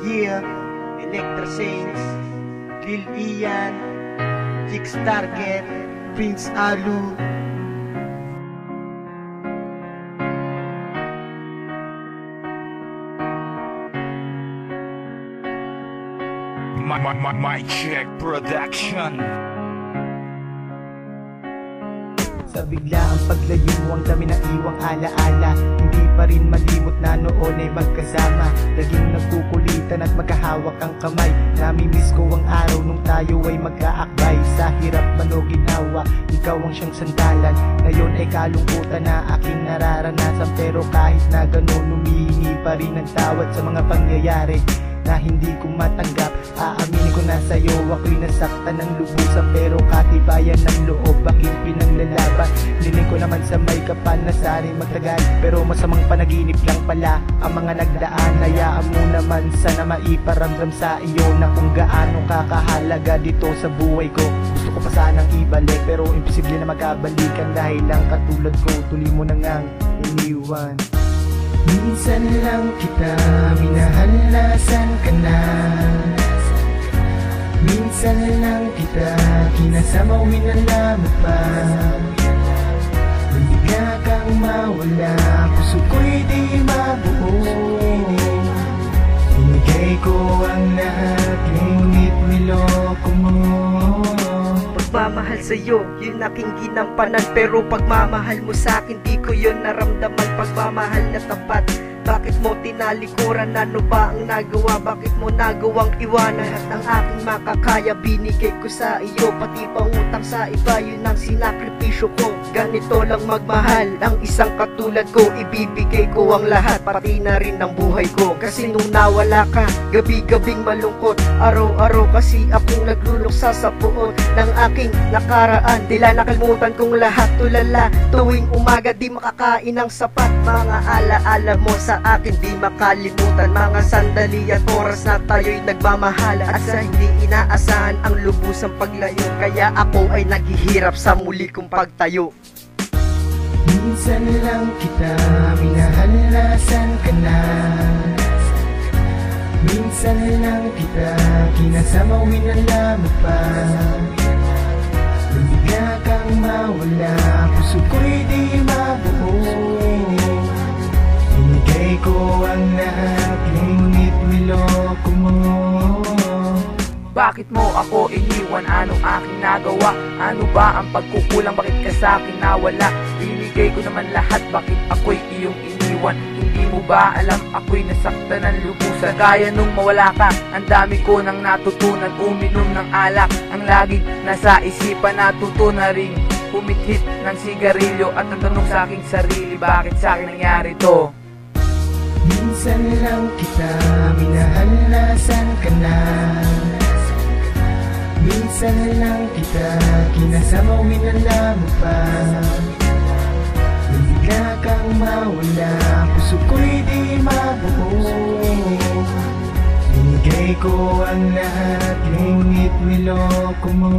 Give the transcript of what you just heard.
Yeah, Electra Saints, Lil Ian, Chicks Target, Prince Alu. My check production. Sa biglaang paglayo ang dami na iwang alaala, hindi pa rin malimot na noon ay magkasama. Laging nagkukulitan at magkahawak ang kamay. Namimiss ko ang araw nung tayo ay magkaakbay. Sa hirap man o ginawa, ikaw ang siyang sandalan. Ngayon ay kalungkutan na aking nararanasan, pero kahit na ganun humihingi pa rin ng tawad sa mga pangyayari na hindi ko matanggap. Aaminin ko na sa'yo, ako'y nasaktan ng lubusan, pero katibayan ng loob aking pinaglalaban. Niling ko naman sa may kapal na sana'y magtagal, pero masamang panaginip lang pala ang mga nagdaan. Hayaan mo naman sana maiparamdam sa iyo na kung gaano kakahalaga dito sa buhay ko. Gusto ko pa sanang ibalik, pero imposible na magkabalikan dahil lang katulad ko tuloy mo na ngang iniwan. Minsan lang kita minahal, nasan ka na? Minsan lang kita kinasama, winala mo pa. Bigla kang mawala, puso ko'y di mabuo. Binigay ko ang lahat, ngunit niloko mo. Pagmamahal sa'yo, yun aking ginampanan, pero pagmamahal mo sa'kin, di ko yun naramdaman. Pagmamahal na tapat, bakit mo tinalikuran? Ano ba ang nagawa? Bakit mo nagawang iwanan? At ang aking makakaya binigay ko sa iyo, pati pa utang sa iba, yun ang sinakripisyo ko. Ganito lang magmahal ang isang katulad ko, ibibigay ko ang lahat, pati na rin ang buhay ko. Kasi nung nawala ka, gabi-gabing malungkot, araw-araw kasi akong nagluluksa sa puot ng aking nakaraan. Tila nakalimutan kong lahat, tulala tuwing umaga, di makakain ng sapat. Mga alaala mo sa akin di makalimutan, mga sandali at oras na tayo'y nagmamahala. At sa hindi inaasahan ang lubusang paglayo, kaya ako ay naghihirap sa muli kong pagtayo. Minsan lang kita minahal, nasan ka na? Minsan lang kita kinasama, winala mo pa. Bigla kang mawala, puso ko'y di mabuo. Binigay ko ang lahat, ngunit niloko mo. Bakit mo ako iniwan? Anong aking nagawa? Ano ba ang pagkukulang? Bakit ka sa'kin nawala? Binigay ko naman lahat, bakit ako'y iyong iniwan? Hindi mo ba alam ako'y nasaktan ng lubusan? Gaya nung mawala ka, ang dami ko nang natutunan. Uminom ng alak, ang laging nasa isipan. Natuto na ring humithit ng sigarilyo at natanong sa aking sarili, bakit sa'kin nangyari to? Minsan lang kita minahal, nasan ka na? Minsan lang kita kinasama, winala mo pa. Bigla kang mawala, puso ko'y di mabuo. Binigay ko ang lahat, ngunit niloko mo.